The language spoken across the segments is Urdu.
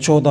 14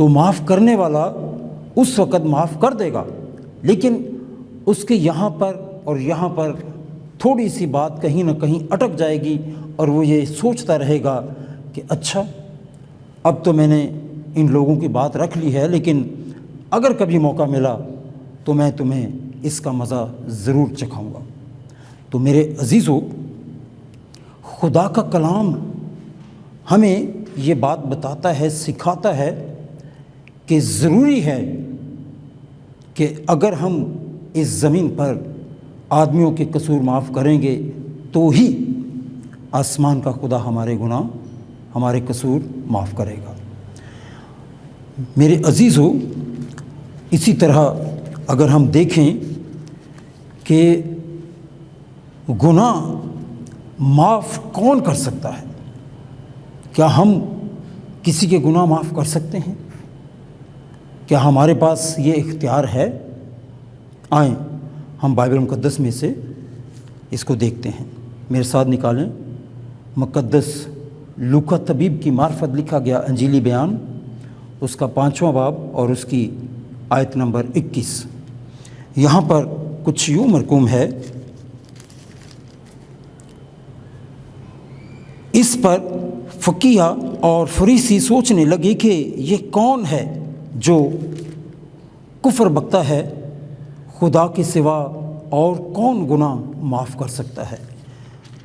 تو معاف کرنے والا اس وقت معاف کر دے گا، لیکن اس کے یہاں پر اور یہاں پر تھوڑی سی بات کہیں نہ کہیں اٹک جائے گی، اور وہ یہ سوچتا رہے گا کہ اچھا اب تو میں نے ان لوگوں کی بات رکھ لی ہے، لیکن اگر کبھی موقع ملا تو میں تمہیں اس کا مزہ ضرور چکھاؤں گا۔ تو میرے عزیزو، خدا کا کلام ہمیں یہ بات بتاتا ہے، سکھاتا ہے کہ ضروری ہے کہ اگر ہم اس زمین پر آدمیوں کے قصور معاف کریں گے تو ہی آسمان کا خدا ہمارے گناہ، ہمارے قصور معاف کرے گا۔ میرے عزیزو، اسی طرح اگر ہم دیکھیں کہ گناہ معاف کون کر سکتا ہے، کیا ہم کسی کے گناہ معاف کر سکتے ہیں؟ کیا ہمارے پاس یہ اختیار ہے؟ آئیں ہم بائبل مقدس میں سے اس کو دیکھتے ہیں۔ میرے ساتھ نکالیں مقدس لوکا طبیب کی معرفت لکھا گیا انجیلی بیان، اس کا 5واں باب اور اس کی آیت نمبر 21۔ یہاں پر کچھ یوں مرقوم ہے: اس پر فقیہ اور فریسی سوچنے لگے کہ یہ کون ہے جو کفر بکتا ہے، خدا کے سوا اور کون گناہ معاف کر سکتا ہے؟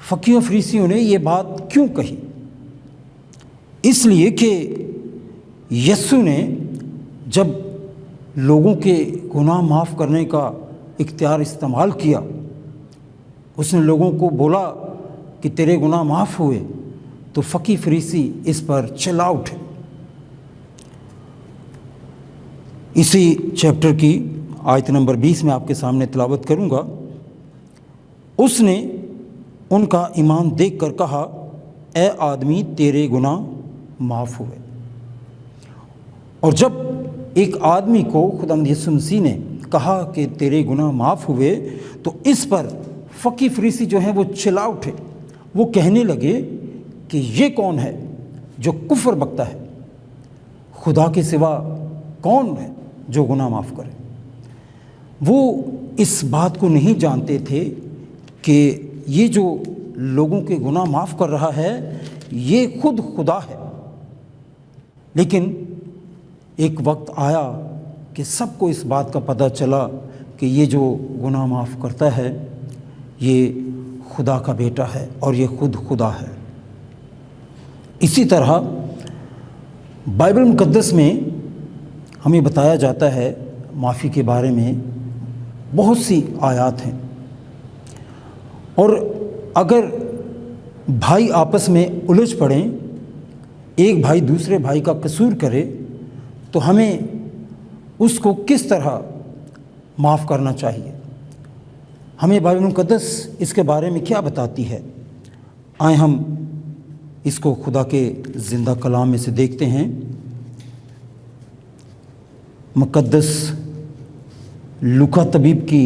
فقیہ و فریسیوں نے یہ بات کیوں کہی؟ اس لیے کہ یسوع نے جب لوگوں کے گناہ معاف کرنے کا اختیار استعمال کیا، اس نے لوگوں کو بولا کہ تیرے گناہ معاف ہوئے، تو فقیہ فریسی اس پر چلا اٹھے۔ اسی چیپٹر کی آیت نمبر 20 میں آپ کے سامنے تلاوت کروں گا۔ اس نے ان کا ایمان دیکھ کر کہا، اے آدمی تیرے گناہ معاف ہوئے۔ اور جب ایک آدمی کو خداوند یسوع مسیح نے کہا کہ تیرے گناہ معاف ہوئے، تو اس پر فقیہ فریسی جو ہیں وہ چلا اٹھے، وہ کہنے لگے کہ یہ کون ہے جو کفر بکتا ہے، خدا کے سوا کون ہے جو گناہ معاف کرے؟ وہ اس بات کو نہیں جانتے تھے کہ یہ جو لوگوں کے گناہ معاف کر رہا ہے یہ خود خدا ہے۔ لیکن ایک وقت آیا کہ سب کو اس بات کا پتہ چلا کہ یہ جو گناہ معاف کرتا ہے یہ خدا کا بیٹا ہے اور یہ خود خدا ہے۔ اسی طرح بائبل مقدس میں ہمیں بتایا جاتا ہے معافی کے بارے میں بہت سی آیات ہیں، اور اگر بھائی آپس میں الجھ پڑیں، ایک بھائی دوسرے بھائی کا قصور کرے، تو ہمیں اس کو کس طرح معاف کرنا چاہیے؟ ہمیں بائبل مقدس اس کے بارے میں کیا بتاتی ہے؟ آئیں ہم اس کو خدا کے زندہ کلام میں سے دیکھتے ہیں۔ مقدس لوکا طبیب کی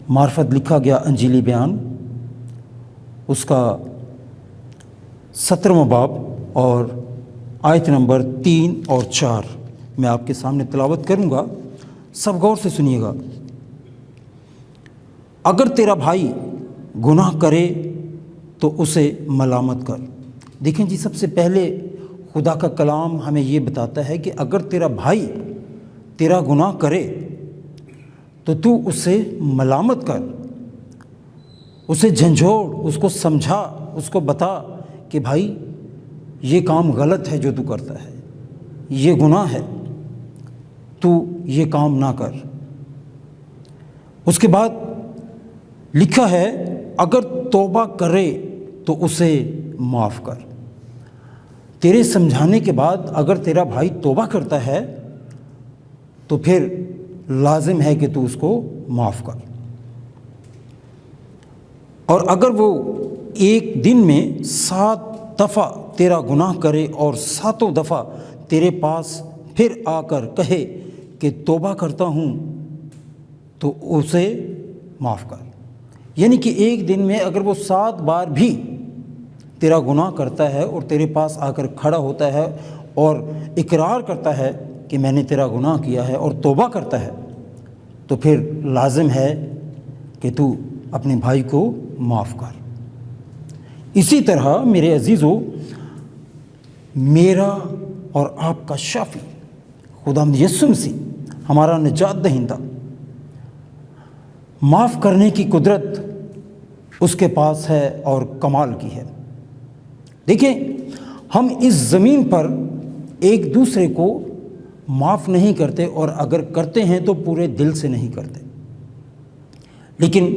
معرفت لکھا گیا انجیلی بیان، اس کا 17واں باب اور آیت نمبر 3 اور 4 میں آپ کے سامنے تلاوت کروں گا، سب غور سے سنیے گا۔ اگر تیرا بھائی گناہ کرے تو اسے ملامت کر۔ دیکھیں جی، سب سے پہلے خدا کا کلام ہمیں یہ بتاتا ہے کہ اگر تیرا بھائی تیرا گناہ کرے تو اسے ملامت کر، اسے جھنجھوڑ، اس کو سمجھا، اس کو بتا کہ بھائی یہ کام غلط ہے جو تو کرتا ہے، یہ گناہ ہے، تو یہ کام نہ کر۔ اس کے بعد لکھا ہے اگر توبہ کرے تو اسے معاف کر۔ تیرے سمجھانے کے بعد اگر تیرا بھائی توبہ کرتا ہے تو پھر لازم ہے کہ تو اس کو معاف کر۔ اور اگر وہ ایک دن میں 7 دفعہ تیرا گناہ کرے اور 7 دفعہ تیرے پاس پھر آ کر کہے کہ توبہ کرتا ہوں، تو اسے معاف کر۔ یعنی کہ ایک دن میں اگر وہ 7 بار بھی تیرا گناہ کرتا ہے اور تیرے پاس آ کر کھڑا ہوتا ہے اور اقرار کرتا ہے کہ میں نے تیرا گناہ کیا ہے اور توبہ کرتا ہے، تو پھر لازم ہے کہ تو اپنے بھائی کو معاف کر۔ اسی طرح میرے عزیزو، میرا اور آپ کا شافی خداوند یسوع مسیح، ہمارا نجات دہندہ، معاف کرنے کی قدرت اس کے پاس ہے اور کمال کی ہے۔ دیکھیں، ہم اس زمین پر ایک دوسرے کو معاف نہیں کرتے، اور اگر کرتے ہیں تو پورے دل سے نہیں کرتے، لیکن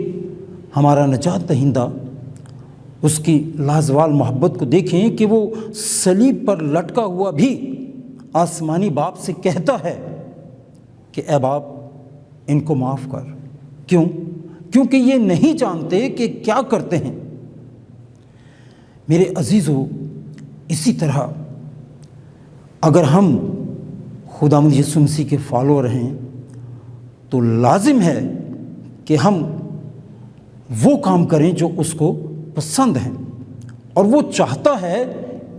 ہمارا نجات دہندہ، اس کی لازوال محبت کو دیکھیں کہ وہ صلیب پر لٹکا ہوا بھی آسمانی باپ سے کہتا ہے کہ اے باپ ان کو معاف کر۔ کیوں؟ کیونکہ یہ نہیں جانتے کہ کیا کرتے ہیں۔ میرے عزیزو، اسی طرح اگر ہم خداوند یسوع مسیح کے فالوور ہیں تو لازم ہے کہ ہم وہ کام کریں جو اس کو پسند ہیں، اور وہ چاہتا ہے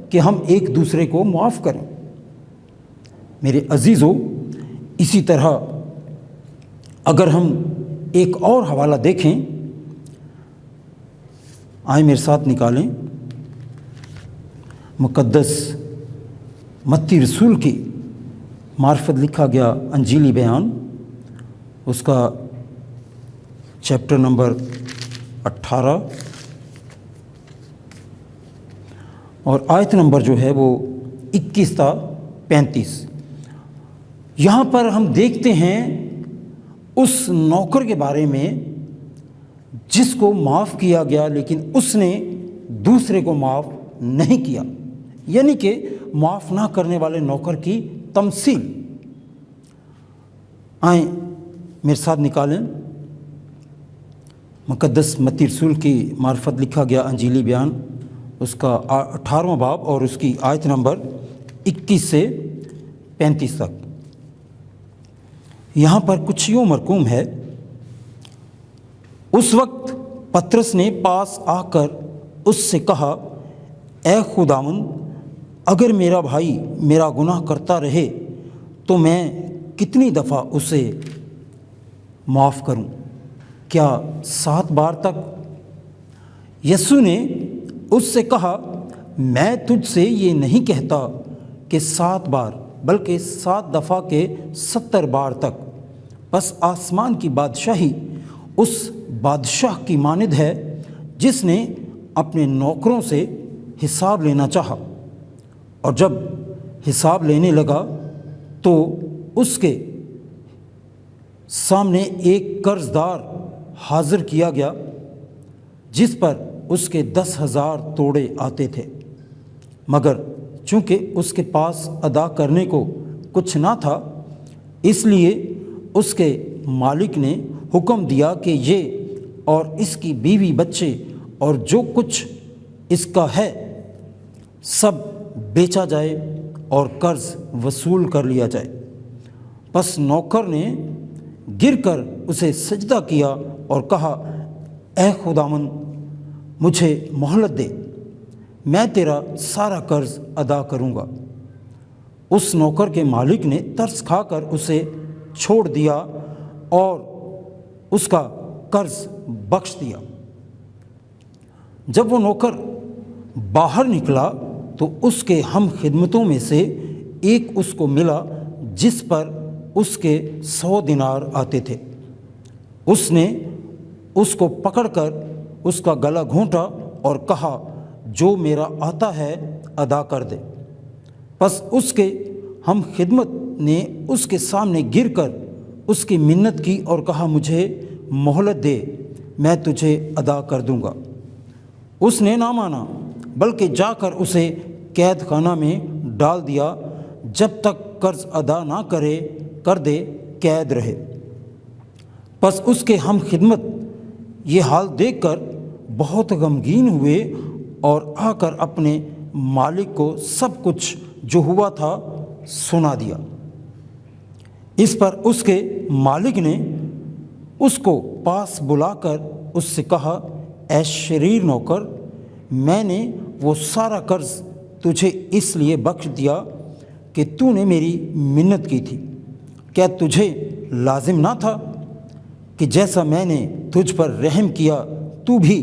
کہ ہم ایک دوسرے کو معاف کریں۔ میرے عزیزو، اسی طرح اگر ہم ایک اور حوالہ دیکھیں، آئیں میرے ساتھ نکالیں مقدس متی رسول کی معرفت لکھا گیا انجیلی بیان، اس کا چیپٹر نمبر 18 اور آیت نمبر جو ہے وہ 21 تا 35۔ یہاں پر ہم دیکھتے ہیں اس نوکر کے بارے میں جس کو معاف کیا گیا، لیکن اس نے دوسرے کو معاف نہیں کیا، یعنی کہ معاف نہ کرنے والے نوکر کی تمثیل۔ آئیں میرے ساتھ نکالیں مقدس متی رسول کی معرفت لکھا گیا انجیلی بیان، اس کا 18واں باب اور اس کی آیت نمبر 21 سے 35 تک۔ یہاں پر کچھ یوں مرقوم ہے، اس وقت پطرس نے پاس آ کر اس سے کہا، اے خداوند، اگر میرا بھائی میرا گناہ کرتا رہے تو میں کتنی دفعہ اسے معاف کروں؟ کیا 7 بار تک؟ یسوع نے اس سے کہا، میں تجھ سے یہ نہیں کہتا کہ 7 بار، بلکہ 7 دفعہ کے 70 بار تک۔ بس آسمان کی بادشاہی اس بادشاہ کی مانند ہے جس نے اپنے نوکروں سے حساب لینا چاہا، اور جب حساب لینے لگا تو اس کے سامنے ایک قرض دار حاضر کیا گیا جس پر اس کے 10,000 توڑے آتے تھے، مگر چونکہ اس کے پاس ادا کرنے کو کچھ نہ تھا، اس لیے اس کے مالک نے حکم دیا کہ یہ اور اس کی بیوی بچے اور جو کچھ اس کا ہے سب بیچا جائے اور قرض وصول کر لیا جائے۔ پس نوکر نے گر کر اسے سجدہ کیا اور کہا، اے خداوند، مجھے مہلت دے، میں تیرا سارا قرض ادا کروں گا۔ اس نوکر کے مالک نے ترس کھا کر اسے چھوڑ دیا اور اس کا قرض بخش دیا۔ جب وہ نوکر باہر نکلا تو اس کے ہم خدمتوں میں سے ایک اس کو ملا جس پر اس کے 100 دینار آتے تھے۔ اس نے اس کو پکڑ کر اس کا گلا گھونٹا اور کہا، جو میرا آتا ہے ادا کر دے۔ پس اس کے ہم خدمت نے اس کے سامنے گر کر اس کی منت کی اور کہا، مجھے مہلت دے، میں تجھے ادا کر دوں گا۔ اس نے نہ مانا، بلکہ جا کر اسے قید خانہ میں ڈال دیا، جب تک قرض ادا نہ کر دے قید رہے۔ پس اس کے ہم خدمت یہ حال دیکھ کر بہت غمگین ہوئے اور آ کر اپنے مالک کو سب کچھ جو ہوا تھا سنا دیا۔ اس پر اس کے مالک نے اس کو پاس بلا کر اس سے کہا، اے شریر نوکر، میں نے وہ سارا قرض تجھے اس لیے بخش دیا کہ تو نے میری منت کی تھی، کیا تجھے لازم نہ تھا کہ جیسا میں نے تجھ پر رحم کیا تو بھی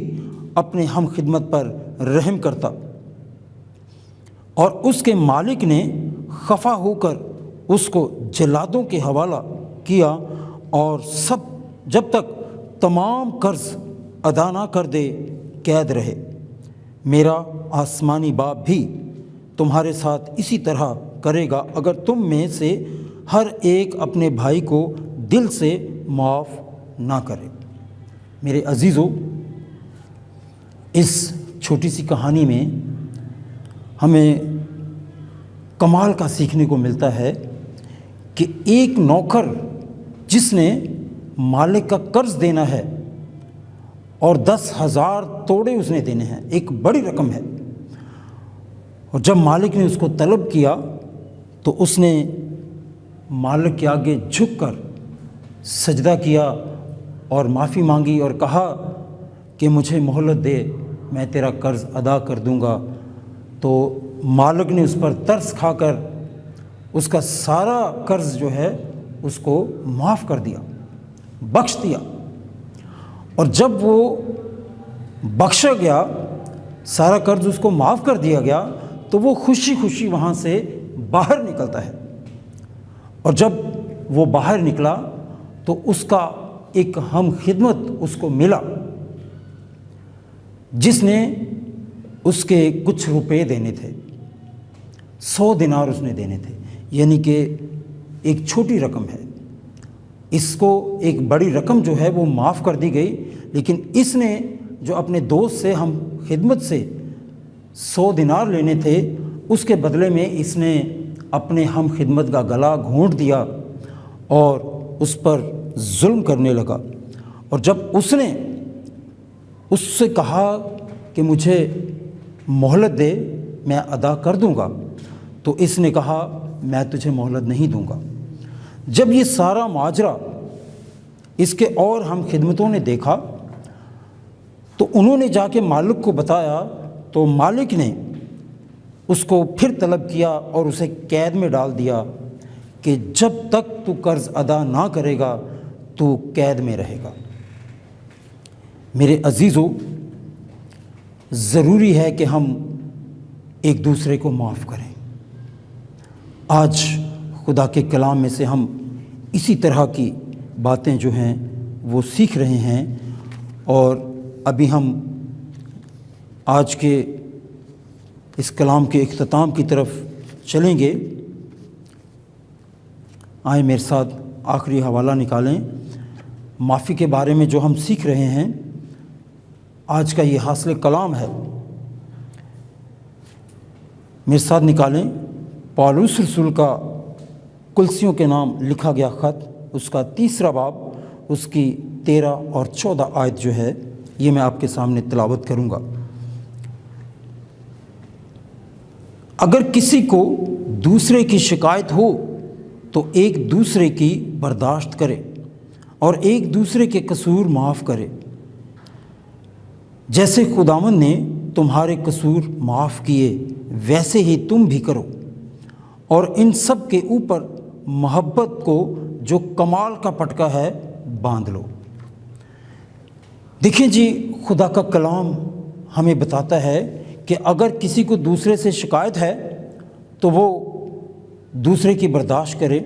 اپنے ہم خدمت پر رحم کرتا؟ اور اس کے مالک نے خفا ہو کر اس کو جلادوں کے حوالہ کیا، اور جب تک تمام قرض ادا نہ کر دے قید رہے۔ میرا آسمانی باپ بھی تمہارے ساتھ اسی طرح کرے گا اگر تم میں سے ہر ایک اپنے بھائی کو دل سے معاف نہ کرے۔ میرے عزیزو، اس چھوٹی سی کہانی میں ہمیں کمال کا سیکھنے کو ملتا ہے کہ ایک نوکر جس نے مالک کا قرض دینا ہے اور 10,000 توڑے اس نے دینے ہیں، ایک بڑی رقم ہے، اور جب مالک نے اس کو طلب کیا تو اس نے مالک کے آگے جھک کر سجدہ کیا اور معافی مانگی اور کہا کہ مجھے مہلت دے، میں تیرا قرض ادا کر دوں گا۔ تو مالک نے اس پر ترس کھا کر اس کا سارا قرض جو ہے اس کو معاف کر دیا، بخش دیا۔ اور جب وہ بخشا گیا، سارا قرض اس کو معاف کر دیا گیا، تو وہ خوشی خوشی وہاں سے باہر نکلتا ہے، اور جب وہ باہر نکلا تو اس کا ایک ہم خدمت اس کو ملا جس نے اس کے کچھ روپے دینے تھے، 100 دینار اس نے دینے تھے، یعنی کہ ایک چھوٹی رقم ہے۔ اس کو ایک بڑی رقم جو ہے وہ معاف کر دی گئی، لیکن اس نے جو اپنے دوست سے ہم خدمت سے 100 دینار لینے تھے، اس کے بدلے میں اس نے اپنے ہم خدمت کا گلا گھونٹ دیا اور اس پر ظلم کرنے لگا۔ اور جب اس نے اس سے کہا کہ مجھے مہلت دے، میں ادا کر دوں گا، تو اس نے کہا میں تجھے مہلت نہیں دوں گا۔ جب یہ سارا ماجرا اس کے اور ہم خدمتوں نے دیکھا تو انہوں نے جا کے مالک کو بتایا، تو مالک نے اس کو پھر طلب کیا اور اسے قید میں ڈال دیا کہ جب تک تو قرض ادا نہ کرے گا تو قید میں رہے گا۔ میرے عزیزو، ضروری ہے کہ ہم ایک دوسرے کو معاف کریں۔ آج خدا کے کلام میں سے ہم اسی طرح کی باتیں جو ہیں وہ سیکھ رہے ہیں، اور ابھی ہم آج کے اس کلام کے اختتام کی طرف چلیں گے۔ آئیں میرے ساتھ آخری حوالہ نکالیں۔ معافی کے بارے میں جو ہم سیکھ رہے ہیں، آج کا یہ حاصل کلام ہے۔ میرے ساتھ نکالیں پالوس رسول کا کلسیوں کے نام لکھا گیا خط، اس کا 3 باب، اس کی 13 اور 14 آیت جو ہے یہ میں آپ کے سامنے تلاوت کروں گا۔ اگر کسی کو دوسرے کی شکایت ہو تو ایک دوسرے کی برداشت کرے اور ایک دوسرے کے قصور معاف کرے، جیسے خداوند نے تمہارے قصور معاف کیے ویسے ہی تم بھی کرو، اور ان سب کے اوپر محبت کو جو کمال کا پٹکا ہے باندھ لو۔ دیکھیں جی، خدا کا کلام ہمیں بتاتا ہے کہ اگر کسی کو دوسرے سے شکایت ہے تو وہ دوسرے کی برداشت کرے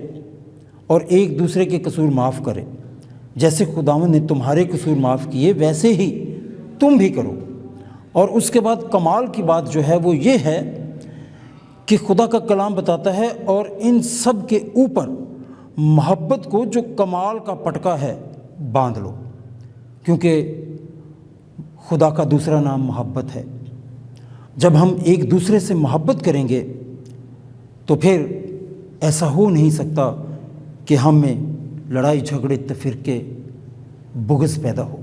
اور ایک دوسرے کے قصور معاف کرے، جیسے خداوند نے تمہارے قصور معاف کیے ویسے ہی تم بھی کرو۔ اور اس کے بعد کمال کی بات جو ہے وہ یہ ہے کہ خدا کا کلام بتاتا ہے اور ان سب کے اوپر محبت کو جو کمال کا پٹکا ہے باندھ لو، کیونکہ خدا کا دوسرا نام محبت ہے۔ جب ہم ایک دوسرے سے محبت کریں گے تو پھر ایسا ہو نہیں سکتا کہ ہم میں لڑائی جھگڑے تفرقے بغض پیدا ہو۔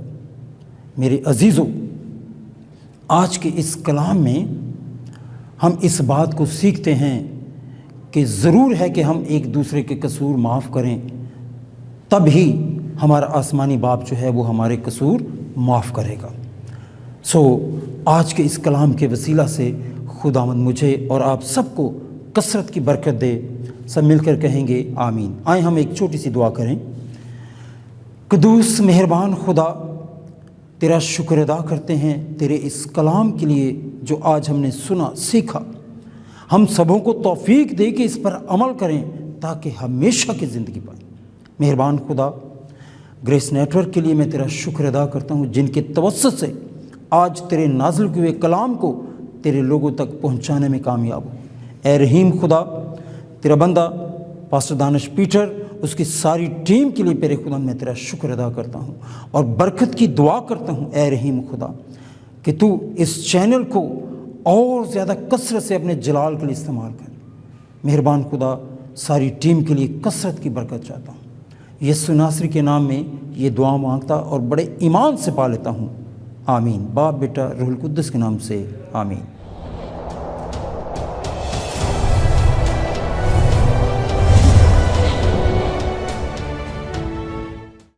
میرے عزیزو، آج کے اس کلام میں ہم اس بات کو سیکھتے ہیں کہ ضرور ہے کہ ہم ایک دوسرے کے قصور معاف کریں، تب ہی ہمارا آسمانی باپ جو ہے وہ ہمارے قصور معاف کرے گا۔ آج کے اس کلام کے وسیلہ سے خداوند مجھے اور آپ سب کو کثرت کی برکت دے۔ سب مل کر کہیں گے آمین۔ آئیں ہم ایک چھوٹی سی دعا کریں۔ قدوس مہربان خدا، تیرا شکر ادا کرتے ہیں تیرے اس کلام کے لیے جو آج ہم نے سنا سیکھا۔ ہم سبوں کو توفیق دے کہ اس پر عمل کریں تاکہ ہمیشہ کی زندگی پائیں۔ مہربان خدا، گریس نیٹ ورک کے لیے میں تیرا شکر ادا کرتا ہوں جن کے توسط سے آج تیرے نازل ہوئے کلام کو تیرے لوگوں تک پہنچانے میں کامیاب ہو۔ اے رحیم خدا، تیرا بندہ پاسٹر دانش پیٹر، اس کی ساری ٹیم کے لیے میرے خدا میں تیرا شکر ادا کرتا ہوں اور برکت کی دعا کرتا ہوں اے رحیم خدا کہ تو اس چینل کو اور زیادہ کثرت سے اپنے جلال کے لیے استعمال کر۔ مہربان خدا، ساری ٹیم کے لیے کثرت کی برکت چاہتا ہوں۔ یسوع ناصری کے نام میں یہ دعا مانگتا اور بڑے ایمان سے پا لیتا ہوں، آمین۔ باپ، بیٹا، روح القدس کے نام سے آمین۔